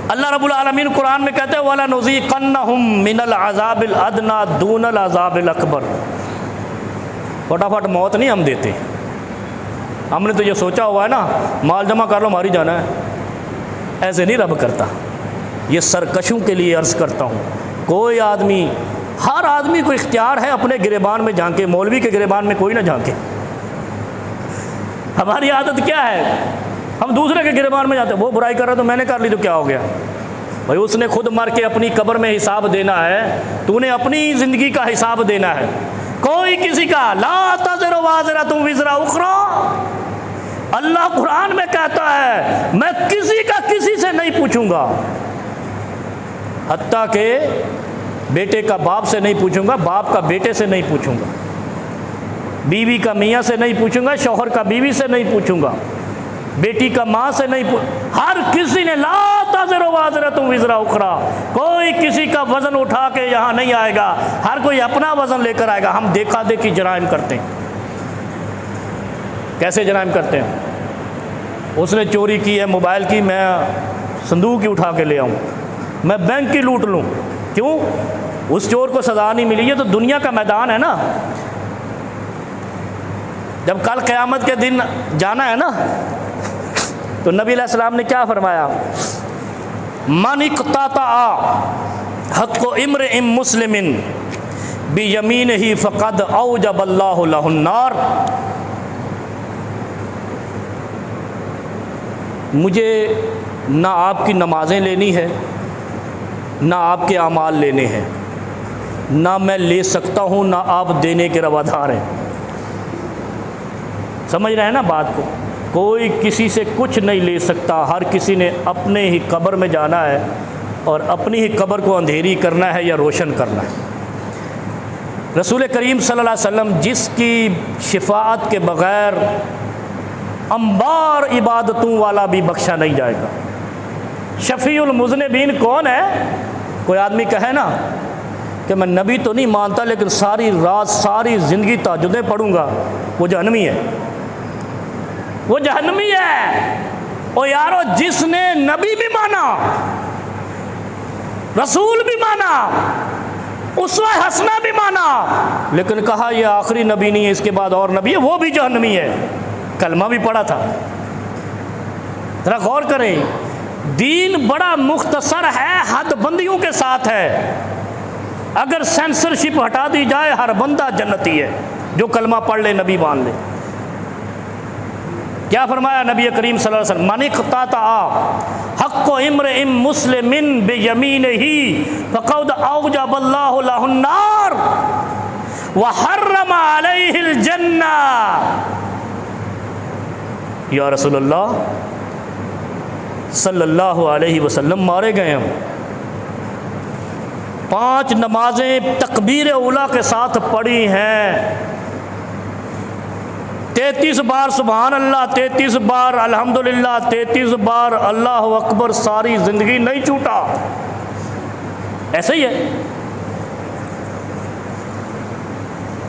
اللہ رب العالمین قرآن میں کہتے ہیں وَلَنُذِيقَنَّهُم مِّنَ الْعَذَابِ الْأَدْنَىٰ دُونَ الْعَذَابِ الْأَكْبَرِ۔ فٹافٹ موت نہیں ہم دیتے، ہم نے تو یہ سوچا ہوا ہے نا مال جمع کر لو ماری جانا ہے، ایسے نہیں رب کرتا۔ یہ سرکشوں کے لیے عرض کرتا ہوں، کوئی آدمی، ہر آدمی کو اختیار ہے اپنے گریبان میں جھانکے، مولوی کے گریبان میں کوئی نہ جھانکے۔ ہماری عادت کیا ہے، ہم دوسرے کے گریبان میں جاتے ہیں، وہ برائی کر رہا تو میں نے کر لی تو کیا ہو گیا بھائی، اس نے خود مر کے اپنی قبر میں حساب دینا ہے، تو نے اپنی زندگی کا حساب دینا ہے۔ کوئی کسی کا لا تزر وازرۃ وزر اخری، اللہ قرآن میں کہتا ہے میں کسی کا کسی سے نہیں پوچھوں گا، حتیٰ کہ بیٹے کا باپ سے نہیں پوچھوں گا، باپ کا بیٹے سے نہیں پوچھوں گا، بیوی کا میاں سے نہیں پوچھوں گا، شوہر کا بیوی سے نہیں پوچھوں گا، بیٹی کا ماں سے نہیں ہر کسی نے لا تزر وازرۃ وزر اخری، کوئی کسی کا وزن اٹھا کے یہاں نہیں آئے گا، ہر کوئی اپنا وزن لے کر آئے گا۔ ہم دیکھا دیکھی جرائم کرتے ہیں، کیسے جرائم کرتے ہیں؟ اس نے چوری کی ہے موبائل کی، میں صندوق ہی اٹھا کے لے آؤں، میں بینک کی لوٹ لوں، کیوں؟ اس چور کو سزا نہیں ملی۔ یہ تو دنیا کا میدان ہے نا، جب کل قیامت کے دن جانا ہے نا تو نبی علیہ السلام نے کیا فرمایا؟ من اقتطع حق امرئ مسلم بیمینہ فقد اوجب اللہ لہ النار۔ مجھے نہ آپ کی نمازیں لینی ہے، نہ آپ کے اعمال لینے ہیں، نہ میں لے سکتا ہوں، نہ آپ دینے کے روادار ہیں۔ سمجھ رہے ہیں نا بات کو؟ کوئی کسی سے کچھ نہیں لے سکتا، ہر کسی نے اپنے ہی قبر میں جانا ہے اور اپنی ہی قبر کو اندھیری کرنا ہے یا روشن کرنا ہے۔ رسول کریم صلی اللہ علیہ وسلم جس کی شفاعت کے بغیر انبار عبادتوں والا بھی بخشا نہیں جائے گا۔ شفیع المذنبین کون ہے؟ کوئی آدمی کہے نا کہ میں نبی تو نہیں مانتا لیکن ساری رات ساری زندگی تہجدیں پڑھوں گا، وہ جہنمی ہے، وہ جہنمی ہے۔ او یارو، جس نے نبی بھی مانا، رسول بھی مانا، اسوہ حسنہ بھی مانا، لیکن کہا یہ آخری نبی نہیں ہے، اس کے بعد اور نبی ہے، وہ بھی جہنمی ہے۔ کلمہ بھی پڑھا تھا۔ ذرا غور کریں، دین بڑا مختصر ہے، حد بندیوں کے ساتھ ہے۔ اگر سینسرشپ ہٹا دی جائے ہر بندہ جنتی ہے، جو کلمہ پڑھ لے، نبی مان لے۔ کیا فرمایا نبی کریم صلی اللہ علیہ وسلم؟ من اقتطع حق امرئ مسلم بیمینہ فقد اوجب اللہ لہ النار وحرم علیہ الجنہ۔ یا رسول اللہ صلی اللہ علیہ وسلم مارے گئے ہم، 5 نمازیں تکبیر اولیٰ کے ساتھ پڑھی ہیں، 33 بار سبحان اللہ، 33 بار الحمدللہ، 33 بار اللہ اکبر، ساری زندگی نہیں چھوٹا۔ ایسے ہی ہے،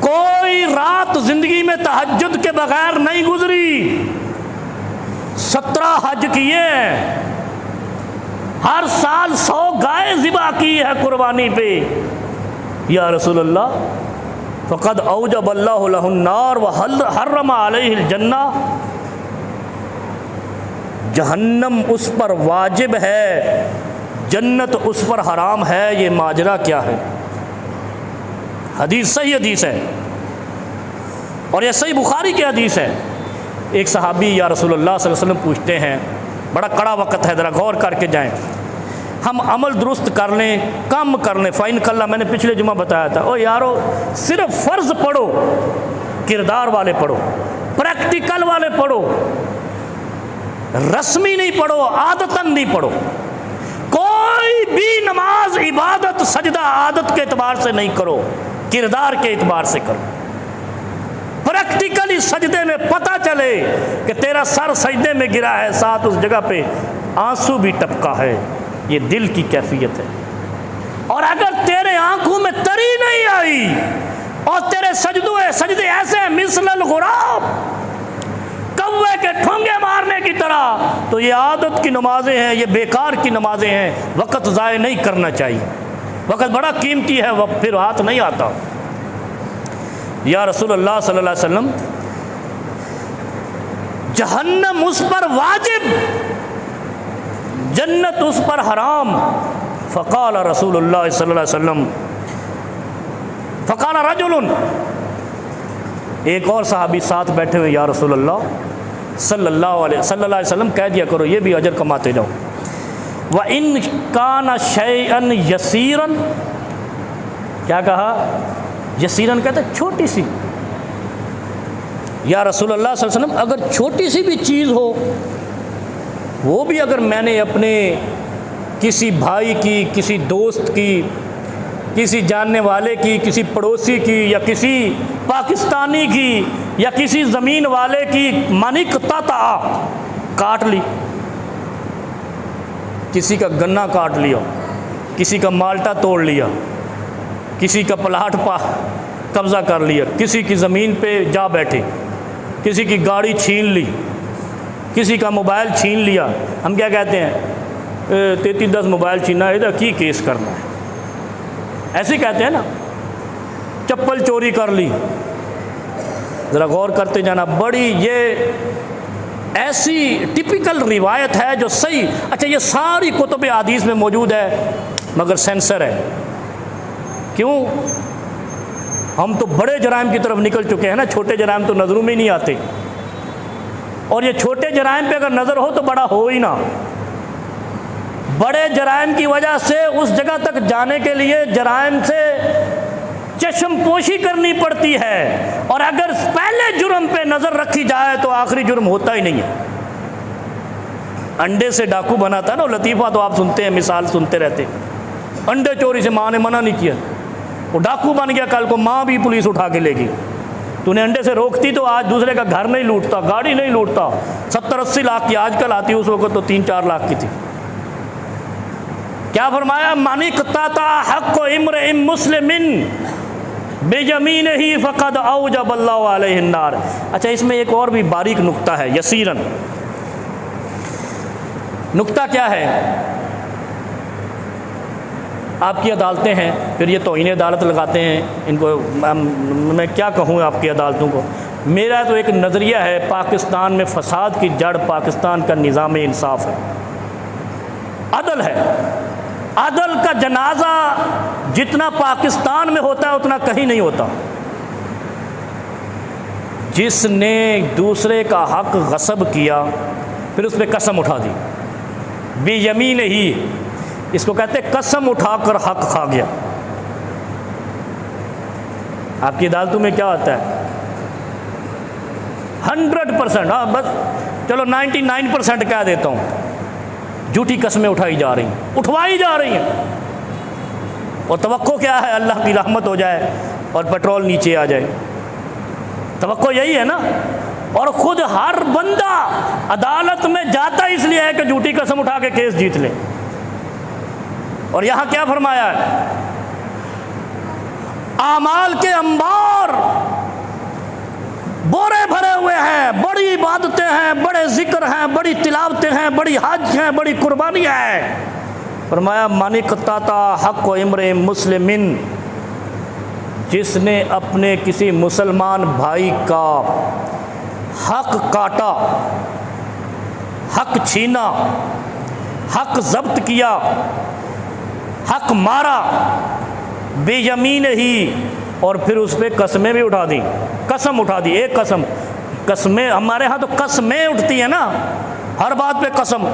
کوئی رات زندگی میں تہجد کے بغیر نہیں گزری، 17 حج کیے ہیں، ہر سال 100 گائے ذبح کی ہے قربانی پہ۔ یا رسول اللہ فقد اوجب اللہ لہ النار وحرم علیہ الجنہ، جہنم اس پر واجب ہے، جنت اس پر حرام ہے۔ یہ ماجرا کیا ہے؟ حدیث صحیح حدیث ہے، اور یہ صحیح بخاری کی حدیث ہے۔ ایک صحابی یا رسول اللہ صلی اللہ علیہ وسلم پوچھتے ہیں، بڑا کڑا وقت ہے، ذرا غور کر کے جائیں، ہم عمل درست کر لیں، کم کر لیں، فائن کر لیں۔ میں نے پچھلے جمعہ بتایا تھا، او یارو صرف فرض پڑھو، کردار والے پڑھو، پریکٹیکل والے پڑھو، رسمی نہیں پڑھو، عادتاً نہیں پڑھو۔ کوئی بھی نماز عبادت سجدہ عادت کے اعتبار سے نہیں کرو، کردار کے اعتبار سے کرو۔ پریکٹیکلی سجدے میں پتہ چلے کہ تیرا سر سجدے میں گرا ہے، ساتھ اس جگہ پہ آنسو بھی ٹپکا ہے، یہ دل کی کیفیت ہے۔ اور اگر تیرے آنکھوں میں تری نہیں آئی اور تیرے سجدے ایسے ہیں مثل الغراب، کوے کے ٹھونگے مارنے کی طرح، تو یہ عادت کی نمازیں ہیں، یہ بیکار کی نمازیں ہیں، وقت ضائع نہیں کرنا چاہیے، وقت بڑا قیمتی ہے، وہ پھر ہاتھ نہیں آتا۔ یا رسول اللہ صلی اللہ علیہ وسلم، جہنم اس پر واجب، جنت اس پر حرام۔ فقال رسول اللہ صلی اللہ علیہ وسلم، فقال رجل، ایک اور صحابی ساتھ بیٹھے ہوئے، یا رسول اللہ صلی اللہ علیہ وسلم کہہ دیا کرو، یہ بھی اجر کماتے جاؤ۔ وَإِن كَانَ شَيْئًا يَسِيرًا، کیا کہا؟ یسیرن کہتے چھوٹی سی۔ یا رسول اللہ صلی اللہ علیہ وسلم، اگر چھوٹی سی بھی چیز ہو، وہ بھی اگر میں نے اپنے کسی بھائی کی، کسی دوست کی، کسی جاننے والے کی، کسی پڑوسی کی، یا کسی پاکستانی کی، یا کسی زمین والے کی منقطع کاٹ لی، کسی کا گنا کاٹ لیا، کسی کا مالٹا توڑ لیا، کسی کا پلاٹ قبضہ کر لیا، کسی کی زمین پہ جا بیٹھے، کسی کی گاڑی چھین لی، کسی کا موبائل چھین لیا، ہم کیا کہتے ہیں؟ 3310 موبائل چھینا ہے، ادھر کی کیس کرنا ہے، ایسے کہتے ہیں نا۔ چپل چوری کر لی، ذرا غور کرتے جانا، بڑی یہ ایسی ٹپیکل روایت ہے جو صحیح، اچھا یہ ساری کتب حدیث میں موجود ہے مگر سینسر ہے۔ کیوں؟ ہم تو بڑے جرائم کی طرف نکل چکے ہیں نا، چھوٹے جرائم تو نظروں میں نہیں آتے، اور یہ چھوٹے جرائم پہ اگر نظر ہو تو بڑا ہو ہی نہ۔ بڑے جرائم کی وجہ سے اس جگہ تک جانے کے لیے جرائم سے چشم پوشی کرنی پڑتی ہے، اور اگر پہلے جرم پہ نظر رکھی جائے تو آخری جرم ہوتا ہی نہیں ہے۔ انڈے سے ڈاکو بنا تھا نا، لطیفہ تو آپ سنتے ہیں، مثال سنتے رہتے، انڈے چوری سے ماں نے منع نہیں کیا، وہ ڈاکو بن گیا، کل کو ماں بھی پولیس اٹھا کے لے گئی۔ تو نے انڈے سے روکتی تو آج دوسرے کا گھر نہیں لوٹتا، گاڑی نہیں لوٹتا، 70-80 لاکھ کی آج کل آتی، اس وقت تو 3-4 لاکھ کی تھی۔ کیا فرمایا؟ من اقتطع حق امرئ مسلم بیمینہ فقد اوجب اللہ علیہ النار۔ اچھا اس میں ایک اور بھی باریک نقطہ ہے، یسیرن۔ نقطہ کیا ہے؟ آپ کی عدالتیں ہیں، پھر یہ توہین عدالت لگاتے ہیں، ان کو میں کیا کہوں آپ کی عدالتوں کو۔ میرا تو ایک نظریہ ہے، پاکستان میں فساد کی جڑ پاکستان کا نظام انصاف ہے، عدل ہے۔ عدل کا جنازہ جتنا پاکستان میں ہوتا ہے اتنا کہیں نہیں ہوتا۔ جس نے دوسرے کا حق غصب کیا پھر اس پہ قسم اٹھا دی، بے یمین ہی، اس کو کہتے قسم اٹھا کر حق کھا گیا۔ آپ کی عدالتوں میں کیا ہوتا ہے؟ 100%، ہاں بس چلو 99% کہہ دیتا ہوں، جھوٹی قسمیں اٹھائی جا رہی ہیں، اٹھوائی جا رہی ہیں، اور توقع کیا ہے؟ اللہ کی رحمت ہو جائے اور پیٹرول نیچے آ جائے، توقع یہی ہے نا۔ اور خود ہر بندہ عدالت میں جاتا اس لیے ہے کہ جھوٹی قسم اٹھا کے کیس جیت لے۔ اور یہاں کیا فرمایا ہے؟ اعمال کے انبار بورے بھرے ہوئے ہیں، بڑی عبادتیں ہیں، بڑے ذکر ہیں، بڑی تلاوتیں ہیں، بڑی حج ہیں، بڑی قربانیاں ہیں۔ فرمایا من اقتطع حق امرئ مسلم، جس نے اپنے کسی مسلمان بھائی کا حق کاٹا، حق چھینا، حق ضبط کیا، حق مارا، بے یمین ہی، اور پھر اس پہ قسمیں بھی اٹھا دیں، قسم اٹھا دی، ایک قسم، قسمیں ہمارے ہاں تو قسمیں اٹھتی ہیں نا، ہر بات پہ قسم۔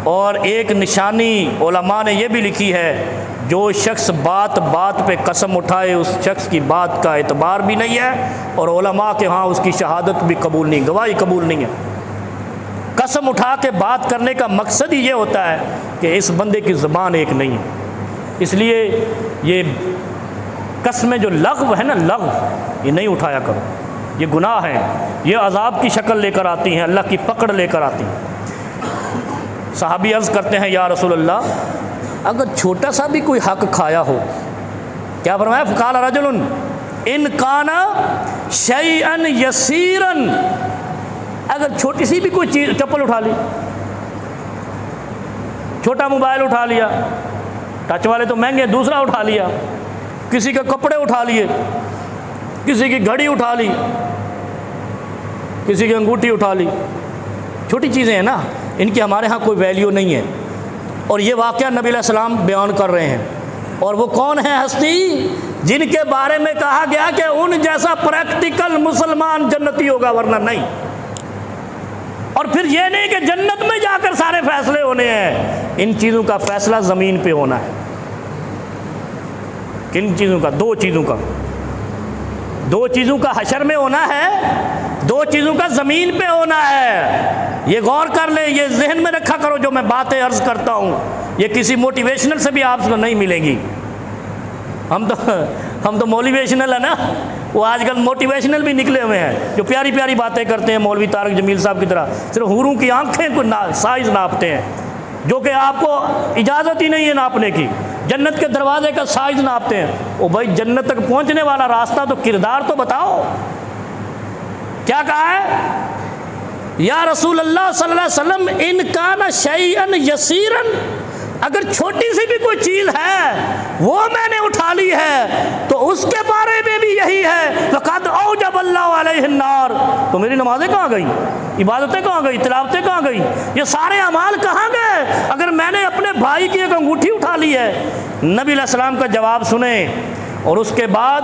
اور ایک نشانی علماء نے یہ بھی لکھی ہے، جو شخص بات بات پہ قسم اٹھائے اس شخص کی بات کا اعتبار بھی نہیں ہے، اور علماء کے ہاں اس کی شہادت بھی قبول نہیں، گواہی قبول نہیں ہے۔ قسم اٹھا کے بات کرنے کا مقصد ہی یہ ہوتا ہے کہ اس بندے کی زبان ایک نہیں ہے۔ اس لیے یہ قسمیں جو لغو ہے نا، لغو، یہ نہیں اٹھایا کرو، یہ گناہ ہے، یہ عذاب کی شکل لے کر آتی ہیں، اللہ کی پکڑ لے کر آتی ہیں۔ صحابی عرض کرتے ہیں یا رسول اللہ، اگر چھوٹا سا بھی کوئی حق کھایا ہو، کیا فرمایا؟ فقال رجل ان کان شیئا یسیرا، اگر چھوٹی سی بھی کوئی چیز، چپل اٹھا لی، چھوٹا موبائل اٹھا لیا، ٹچ والے تو مہنگے، دوسرا اٹھا لیا، کسی کے کپڑے اٹھا لیے، کسی کی گھڑی اٹھا لی، کسی کی انگوٹھی اٹھا لی، چھوٹی چیزیں ہیں نا، ان کی ہمارے ہاں کوئی ویلیو نہیں ہے۔ اور یہ واقعہ نبی علیہ السلام بیان کر رہے ہیں، اور وہ کون ہے ہستی جن کے بارے میں کہا گیا کہ ان جیسا پریکٹیکل مسلمان جنتی ہوگا، ورنہ نہیں۔ اور پھر یہ نہیں کہ جنت میں جا کر سارے فیصلے ہونے ہیں، ان چیزوں کا فیصلہ زمین پہ ہونا ہے۔ کن چیزوں کا؟ دو چیزوں کا حشر میں ہونا ہے، دو چیزوں کا زمین پہ ہونا ہے۔ یہ غور کر لیں، یہ ذہن میں رکھا کرو جو میں باتیں عرض کرتا ہوں، یہ کسی موٹیویشنل سے بھی آپ کو نہیں ملیں گی۔ ہم تو موٹیویشنل ہے نا، وہ آج کل موٹیویشنل بھی نکلے ہوئے ہیں جو پیاری پیاری باتیں کرتے ہیں، مولوی طارق جمیل صاحب کی طرح، صرف حوروں کی آنکھیں کو سائز ناپتے ہیں، جو کہ آپ کو اجازت ہی نہیں ہے ناپنے کی، جنت کے دروازے کا سائز ناپتے ہیں۔ او بھائی، جنت تک پہنچنے والا راستہ تو کردار تو بتاؤ۔ کیا کہا ہے؟ یا رسول اللہ صلی اللہ علیہ وسلم ان کان شیئن یسیرن، اگر چھوٹی سی بھی کوئی چیز ہے وہ میں نے اٹھا لی ہے تو اس کے بارے میں بھی یہی ہے، فقد اوجب اللہ علیہ النار۔ تو میری نمازیں کہاں گئی، عبادتیں کہاں گئی، تلاوتیں کہاں گئی، یہ سارے اعمال کہاں گئے اگر میں نے اپنے بھائی کی ایک انگوٹھی اٹھا لی ہے؟ نبی علیہ السلام کا جواب سنیں، اور اس کے بعد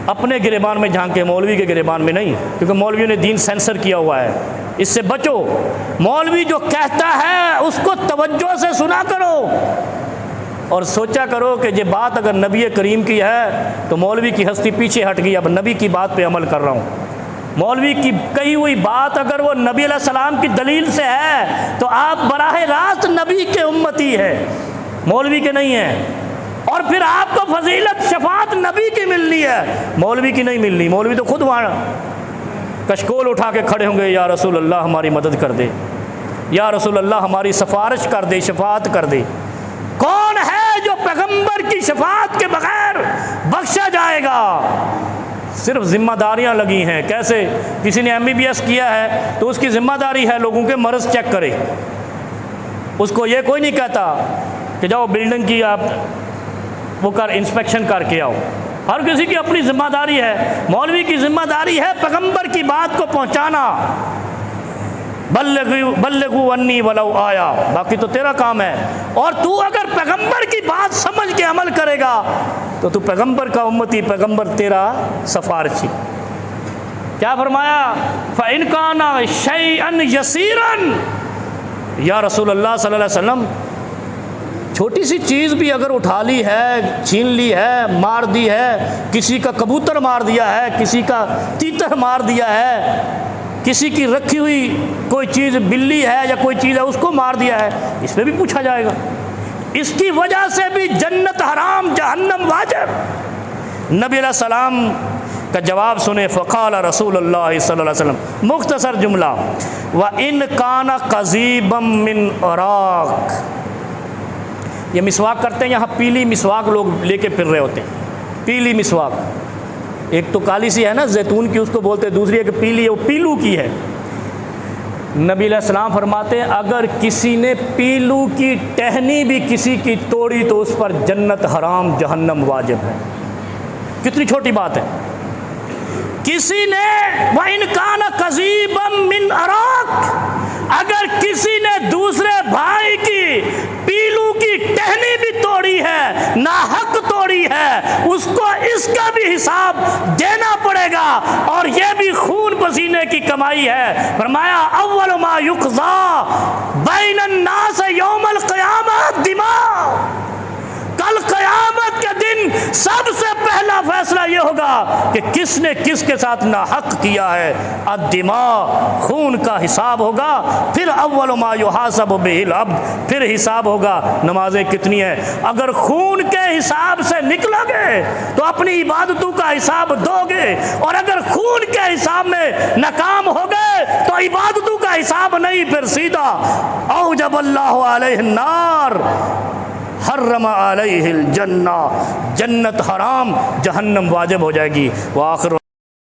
اپنے گریبان میں جھانکے، مولوی کے گریبان میں نہیں، کیونکہ مولویوں نے دین سینسر کیا ہوا ہے، اس سے بچو۔ مولوی جو کہتا ہے اس کو توجہ سے سنا کرو، اور سوچا کرو کہ یہ بات اگر نبی کریم کی ہے تو مولوی کی ہستی پیچھے ہٹ گئی، اب نبی کی بات پہ عمل کر رہا ہوں۔ مولوی کی کہی ہوئی بات اگر وہ نبی علیہ السلام کی دلیل سے ہے تو آپ براہ راست نبی کے امتی ہے، مولوی کے نہیں ہیں۔ اور پھر آپ کو فضیلت شفاعت نبی کی ملنی ہے، مولوی کی نہیں ملنی۔ مولوی تو خود وہاں کشکول اٹھا کے کھڑے ہوں گے، یا رسول اللہ ہماری مدد کر دے، یا رسول اللہ ہماری سفارش کر دے، شفاعت کر دے۔ کون ہے جو پیغمبر کی شفاعت کے بغیر بخشا جائے گا؟ صرف ذمہ داریاں لگی ہیں۔ کیسے؟ کسی نے MBBS کیا ہے تو اس کی ذمہ داری ہے لوگوں کے مرض چیک کرے، اس کو یہ کوئی نہیں کہتا کہ جاؤ بلڈنگ کی آپ وہ انسپیکشن کر کے آؤ۔ ہر کسی کی اپنی ذمہ داری ہے۔ مولوی کی ذمہ داری ہے پیغمبر کی بات کو پہنچانا، بلغوا انی ولو آیا، باقی تو تیرا کام ہے۔ اور تو اگر پیغمبر کی بات سمجھ کے عمل کرے گا تو تو پیغمبر کا امتی، پیغمبر تیرا سفارشی۔ کیا فرمایا؟ فَإِنْ كَانَ شَيْئًا يَسِيرًا، یا رسول اللہ صلی اللہ علیہ وسلم چھوٹی سی چیز بھی اگر اٹھا لی ہے، چھین لی ہے، مار دی ہے، کسی کا کبوتر مار دیا ہے، کسی کا تیتر مار دیا ہے، کسی کی رکھی ہوئی کوئی چیز بلی ہے یا کوئی چیز ہے اس کو مار دیا ہے، اس پہ بھی پوچھا جائے گا۔ اس کی وجہ سے بھی جنت حرام، جہنم واجب۔ نبی علیہ السلام کا جواب سنیں، فقال رسول اللہ صلی اللہ علیہ وسلم، مختصر جملہ، وَإِنْ كَانَ قَضِيبًا مِّنْ عَرَاقٍ۔ یہ مسواک کرتے ہیں، یہاں پیلی مسواک لوگ لے کے پھر رہے ہوتے ہیں، پیلی مسواک، ایک تو کالی سی ہے نا زیتون کی، اس کو بولتے ہیں، دوسری ہے کہ پیلی ہے، وہ پیلو کی ہے۔ نبی علیہ السلام فرماتے ہیں اگر کسی نے پیلو کی ٹہنی بھی کسی کی توڑی تو اس پر جنت حرام، جہنم واجب ہے۔ کتنی چھوٹی بات ہے۔ کسی نے وَإِنْ كَانَ قَضِيبًا مِّنْ عَرَاقٍ، اگر کسی نے دوسرے بھائی کی پیلو کی ٹہنی بھی توڑی ہے، ناحق توڑی ہے، اس کو اس کا بھی حساب دینا پڑے گا، اور یہ بھی خون پسینے کی کمائی ہے۔ فرمایا اول ما یقضی بین الناس یوم القیامہ دماء، کل قیامت کے دن سب سے پہلا فیصلہ یہ ہوگا کہ کس نے کس کے ساتھ ناحق کیا ہے۔ الدماء، خون کا حساب ہوگا، پھر اول ما یحاسب بہ العبد، پھر حساب ہوگا نمازیں کتنی ہیں۔ اگر خون کے حساب سے نکلو گے تو اپنی عبادتوں کا حساب دو گے، اور اگر خون کے حساب میں ناکام ہو گئے تو عبادتوں کا حساب نہیں، پھر سیدھا اوجب اللہ علیہ النار، حرم علیہ الجنہ، جنت حرام، جہنم واجب ہو جائے گی۔ وآخر